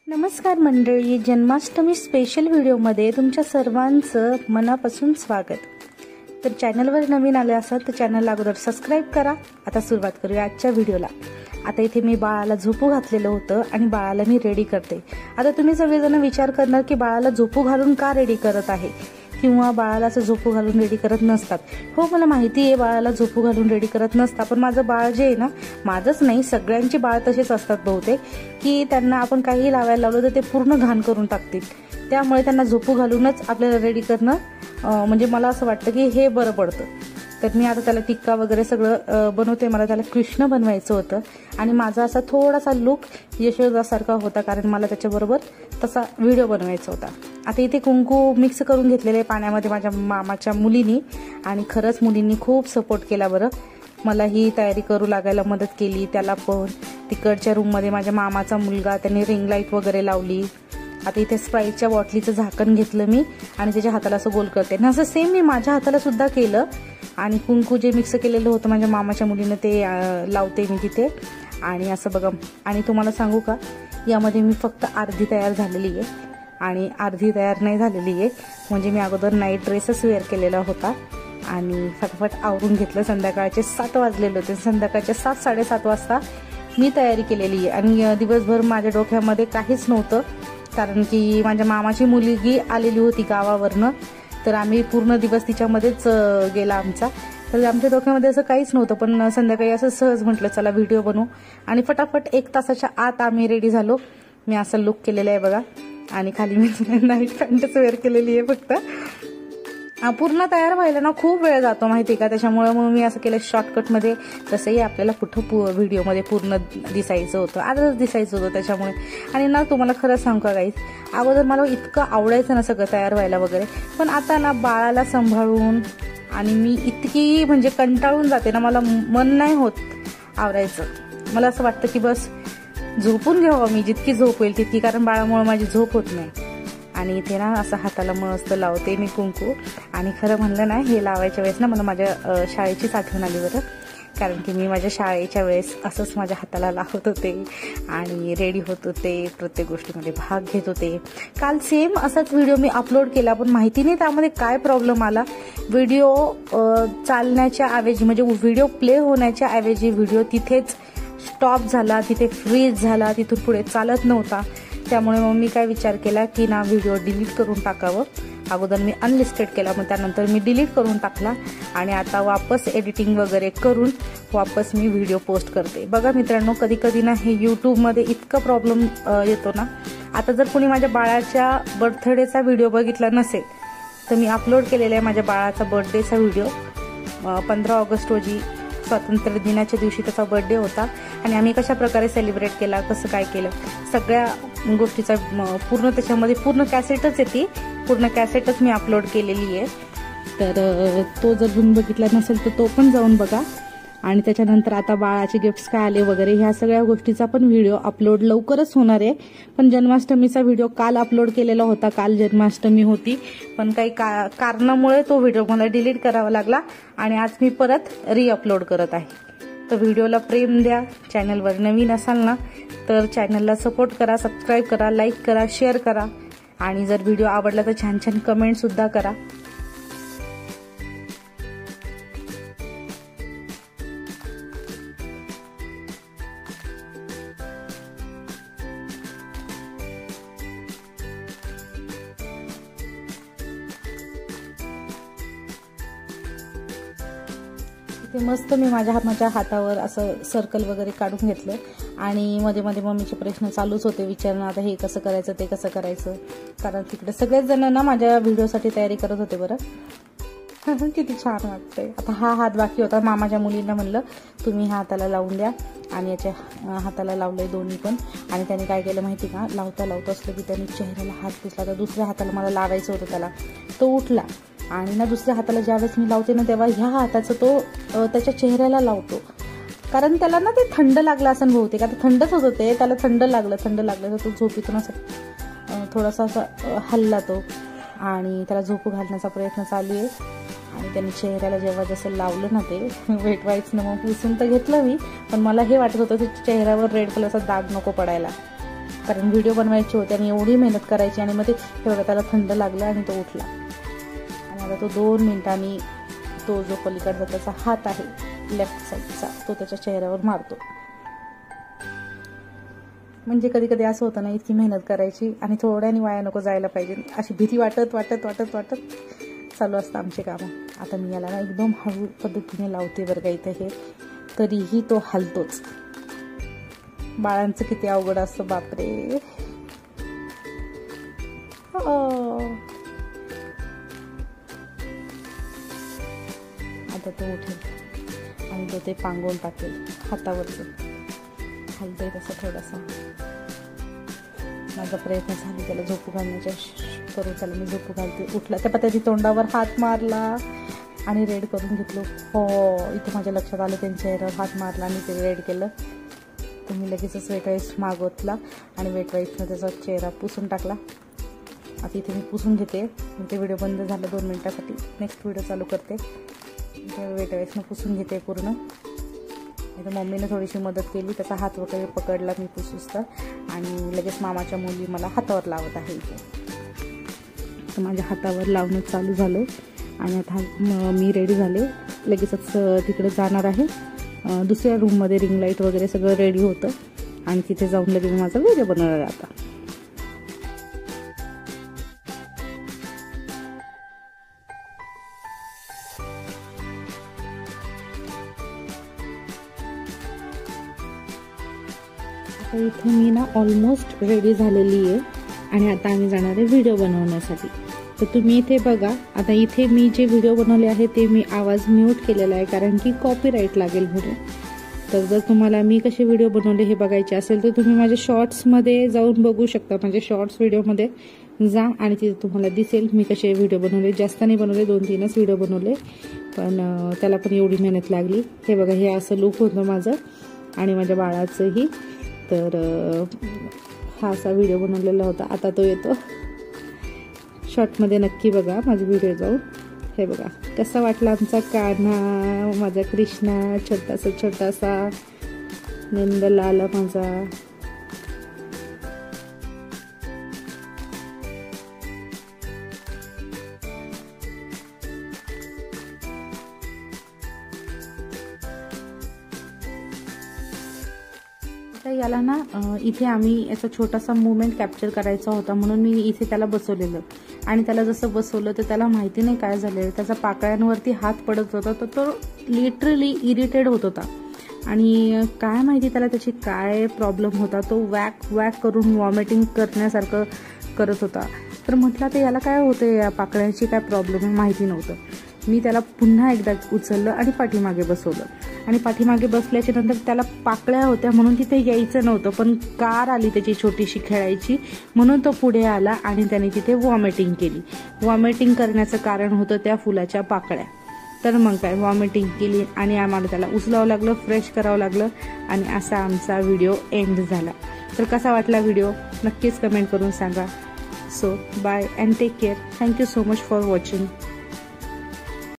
नमस्कार मंडळी, जन्माष्टमी स्पेशल व्हिडिओमध्ये तुमच्या सर्वांचं मनापासून स्वागत। तर चॅनलवर नवीन आले असाल तर चॅनलला अगोदर सबस्क्राइब करा। आता सुरुवात करूया आजच्या व्हिडिओला। आता इथे मी बाळाला झोपू घातलेलं होतं आणि बाळाला मी रेडी करते। आता तुम्ही सगळेजण विचार करणार की बाळाला झोपू घालून का रेडी करत आहे किंवा बाळाला असं झोपू घालून रेडी करत नसतात। हो, मला माहिती आहे बाळाला झोपू घालून रेडी करत नसतात, पण माझं बाळ जे आहे ना, माझंच नाही सगळ्यांची बाळ तसेच असतात बहुतेक, की त्यांना आपण काही लावायला लावलं तर ते पूर्ण घाण करून टाकतील। त्यामुळे त्यांना झोपू घालूनच आपल्याला रेडी करणं म्हणजे मला असं वाटतं की हे बरं पडतं। तर मी आता त्याला टिक्का वगैरे सगळं बनवते। मला त्याला कृष्ण बनवायचं होतं आणि माझा असा थोडासा लुक यशोदासारखा होता, कारण मला त्याच्याबरोबर तसा व्हिडिओ बनवायचा होता। आता इथे कुंकू मिक्स करून घेतलेले पाण्यामध्ये माझ्या मामाच्या मुलीनी, आणि खरंच मुलींनी खूप सपोर्ट केला बरं। मला ही तयारी करू लागायला मदत केली। त्याला पण तिकडच्या रूममध्ये माझ्या मामाचा मुलगा त्याने रिंग लाईट वगैरे लावली। आता इथे स्प्राईटच्या बॉटलीचं झाकण घेतलं मी आणि त्याच्या हाताला असं गोल करते ना, असं सेम मी माझ्या हाताला सुद्धा केलं। आणि कुंकू जे मिक्स केलेलं होतं माझ्या मामाच्या मुलीने ते लावते मी तिथे। आणि असं बघा, आणि तुम्हाला सांगू का, यामध्ये मी फक्त अर्धी तयार झालेली आहे आणि अर्धी तयार नाही झालेली आहे। म्हणजे मी अगोदर नाईट ड्रेसच वेअर केलेला होता आणि फटाफट आवरून घेतलं। संध्याकाळचे 7 वाजलेले होते। संध्याकाळचे 7-7:30 वाजता मी तयारी केलेली आहे आणि दिवसभर माझ्या डोक्यामध्ये काहीच नव्हतं, कारण की माझ्या मामाची मुलगी आलेली होती गावावरनं। तर आम्ही पूर्ण दिवस तिच्यामध्येच गेला आमचा। तर आमच्या डोक्यामध्ये असं काहीच नव्हतं, पण संध्याकाळी असं सहज म्हटलं चला व्हिडिओ बनवू आणि फटाफट 1 तासाच्या आत आम्ही रेडी झालो। मी असं लुक केलेलं आहे बघा, आणि खाली मी नाईट पॅन्टच वेअर केलेली आहे फक्त। पूर्ण तयार व्हायला ना खूप वेळ जातो माहिती का, त्याच्यामुळे मग मी असं केलं शॉर्टकटमध्ये। तसंही आपल्याला कुठं व्हिडिओमध्ये पूर्ण दिसायचं होतं, आजच दिसायचं होतं त्याच्यामुळे। आणि ना तुम्हाला खरं सांगू का गाईज, अगोदर मला इतकं आवडायचं ना सगळं तयार व्हायला वगैरे, पण आता ना बाळाला सांभाळून आणि मी इतकी म्हणजे कंटाळून जाते ना, मला मन नाही होत आवरायचं। मला असं वाटतं की बस झोपून घ्यावं मी, जितकी झोप होईल तितकी, कारण बाळामुळे माझी झोप होत नाही। आणि इथे ना असं हाताला मस्त लावते मी कुंकू। आणि खरं म्हणलं ना, हे लावायच्या वेळेस ना मला माझ्या शाळेचीच आठवण आली बरं, कारण की मी माझ्या शाळेच्या वेळेस असंच माझ्या हाताला लावत होते आणि रेडी होत होते, प्रत्येक गोष्टीमध्ये भाग घेत होते। काल सेम असाच व्हिडिओ मी अपलोड केला, पण माहिती नाही त्यामध्ये काय प्रॉब्लेम आला। व्हिडिओ चालण्याच्या ऐवजी म्हणजे व्हिडिओ प्ले होण्याच्या ऐवजी व्हिडिओ तिथेच स्टॉप झाला, तिथे फ्रीज झाला, तिथून पुढे चालत नव्हता। त्यामुळे मग मी काय विचार केला की ना व्हिडिओ डिलीट करून टाकावं। अगोदर मी अनलिस्टेड केला, मग त्यानंतर मी डिलीट करून टाकला आणि आता वापस एडिटिंग वगैरे करून वापस मी व्हिडिओ पोस्ट करते। बघा मित्रांनो, कधी कधी ना हे यूट्यूबमध्ये इतकं प्रॉब्लेम येतो ना। आता जर कोणी माझ्या बाळाच्या बर्थडेचा व्हिडिओ बघितला नसेल तर मी अपलोड केलेला आहे माझ्या बाळाचा बर्थडेचा व्हिडिओ। 15 ऑगस्ट रोजी स्वातंत्र्य दिनाच्या दिवशी त्याचा बर्थडे होता आणि आम्ही कशा प्रकारे सेलिब्रेट केला, कसं काय केलं, सगळ्या गोष्टीचा पूर्ण त्याच्यामध्ये पूर्ण कॅसेटच येते, पूर्ण कॅसेटच मी अपलोड केलेली आहे। तर तो जर तुम्ही बघितला नसेल तर तो पण जाऊन बघा। आणि त्याच्यानंतर आता बाळाचे गिफ्ट्स काय आले वगैरे ह्या सगळ्या गोष्टीचा पण व्हिडिओ अपलोड लवकरच होणार आहे। पण जन्माष्टमीचा व्हिडिओ काल अपलोड केलेला होता, काल जन्माष्टमी होती, पण काही कारणामुळे तो व्हिडिओ मला डिलीट करावा लागला आणि आज मी परत रिअपलोड करत आहे। तर व्हिडिओला प्रेम द्या। चॅनलवर नवीन असाल ना तर चॅनलला सपोर्ट करा, सबस्क्राईब करा, लाईक करा, शेअर करा, आणि जर व्हिडिओ आवडला तर छान छान कमेंट सुद्धा करा। ते मस्त मी माझ्या हातावर असं सर्कल वगैरे काढून घेतलं आणि मध्ये मध्ये मम्मीचे प्रश्न चालूच होते विचारणं, आता हे कसं करायचं ते कसं करायचं, कारण तिकडे सगळेच जण ना माझ्या व्हिडिओसाठी तयारी करत होते बरं। किती छान वाटतंय। आता हा हात बाकी होता, मामाच्या मुलींना म्हणलं तुम्ही ह्या हाताला लावून द्या, आणि याच्या हाताला लावलंय दोन्ही पण। आणि त्याने काय केलं माहिती का, लावता असलं की त्याने चेहऱ्याला हात पुसला, तर दुसऱ्या हाताला मला लावायचं होतं त्याला, तो उठला आणि ना दुसऱ्या हाताला ज्यावेळेस मी लावते ना तेव्हा ह्या हाताचं तो त्याच्या चेहऱ्याला लावतो, कारण त्याला ना ते थंड लागलं असं बहुतेक, आता थंडच होतं ते, त्याला थंड लागलं तर तो झोपेतून असं थोडासा असा हल्ला तो, आणि त्याला झोपू घालण्याचा प्रयत्न चालू आहे। आणि त्यांनी चेहऱ्याला जेव्हा जसं लावलं ना ते वेट वाईट्सनं मग पुसून तर घेतलं मी, पण मला हे वाटत होतं की चेहऱ्यावर रेड कलरचा दाग नको पडायला। कारण व्हिडिओ बनवायचे होते आणि एवढी मेहनत करायची आणि मग ते बघा त्याला थंड लागलं आणि तो उठला आणि आता तो 2 मिनिटांनी तो जो पलीकडचा त्याचा हात आहे लेफ्ट साईडचा तो त्याच्या चेहऱ्यावर मारतो. म्हणजे कधी कधी असं होतं ना, इतकी मेहनत करायची आणि थोड्यानी वाया नको जायला पाहिजे अशी भीती वाटत वाटत वाटत वाटत चालू असतं आमचे कामं. आता मी याला ना एकदम हळू पद्धतीने लावते बरं का इथं हे, तरीही तो हलतोच. बाळांचं किती अवघड असतं बापरे. आता तो उठेल आणि तो ते पांगवून टाकेल हातावरचं. हलतंय तसं थोडासा. माझा प्रयत्न झाला त्याला झोपू घालण्याच्या करू, त्याला मी झोपू घालते. उठला त्या पत्याची तोंडावर हात मारला आणि रेड करून घेतलो. हो, इथं माझ्या लक्षात आलं त्यांच्या चेहऱ्यावर हात मारला आणि ते रेड केलं. तर मी लगेचच वेट वाईस मागवतला आणि वेट वाईसनं त्याचा चेहरा पुसून टाकला. आता इथे मी पुसून घेते. ते व्हिडिओ बंद झाला 2 मिनिटासाठी. नेक्स्ट व्हिडिओ चालू करते. वेट वाईसनं पुसून घेते पूर्ण. इथं मम्मीने थोडीशी मदत केली, त्याचा हात वगैरे पकडला मी पुसूस तर, आणि लगेच मामाच्या मुली मला हातावर लावत आहे इथे. तर माझ्या हातावर लावणं चालू झालं आणि आता मी रेडी झाले. लगेचच तिकडे जाणार आहे. दुसऱ्या रूममध्ये रिंग लाईट वगैरे सगळं रेडी होतं आणि तिथे जाऊन लगेच माझा व्हिडिओ बनवणार आता. तर इथे मी ना ऑलमोस्ट रेडी झालेली आहे आणि आता आम्ही जाणार आहे व्हिडिओ बनवण्यासाठी. तर तुम्ही इथे बघा. आता इथे मी जे व्हिडिओ बनवले आहे ते मी आवाज म्यूट केलेला आहे कारण की कॉपीराईट लागेल म्हणून. तर जर तुम्हाला मी कसे व्हिडिओ बनवले हे बघायचे असेल तर तुम्ही माझ्या शॉर्ट्समध्ये जाऊन बघू शकता. म्हणजे शॉर्ट्स व्हिडिओमध्ये जा आणि तिथे तुम्हाला दिसेल मी कसे व्हिडिओ बनवले. जास्त नाही बनवले, 2-3च व्हिडिओ बनवले, पण त्याला पण एवढी मेहनत लागली. हे बघा, हे असं लुक होतं माझं आणि माझ्या बाळाचंही. तर हा असा व्हिडिओ बनवलेला होता. आता तो येतो शॉर्टमध्ये. नक्की बघा माझा व्हिडिओ जाऊन. हे बघा कसा वाटला आमचा कान्हा, माझा कृष्णा, छोटासा नंदलाल माझा. याला ना इथे आम्ही याचा छोटासा मुवमेंट कॅप्चर करायचा होता म्हणून मी इथे त्याला बसवलेलं आणि त्याला जसं बसवलं तर त्याला माहिती नाही काय झालेलं. त्याचा पाकळ्यांवरती हात पडत होता तर तो लिटरली इरिटेड होत होता आणि काय माहिती त्याला त्याची काय प्रॉब्लेम होता. तो वॅक करून वॉमिटिंग करण्यासारखं करत होता. तर म्हटलं तर याला काय होतं, या पाकळ्यांची काय प्रॉब्लेम आहे माहिती नव्हतं. मी त्याला पुन्हा एकदा उचललं आणि पाठीमागे बसवलं आणि पाठीमागे बसल्याच्या नंतर त्याला पाकळ्या होत्या म्हणून तिथे यायचं नव्हतं, पण कार आली त्याची छोटीशी खेळायची म्हणून तो पुढे आला आणि त्याने तिथे वॉमिटिंग केली. वॉमिटिंग करण्याचं कारण होतं त्या फुलाच्या पाकळ्या. तर मग काय वॉमिटिंग केली आणि आम्हाला त्याला उचलावं लागलं, फ्रेश करावं लागलं आणि असा आमचा व्हिडिओ एंड झाला. तर कसा वाटला व्हिडिओ नक्कीच कमेंट करून सांगा. So bye and take care. Thank you so much for watching.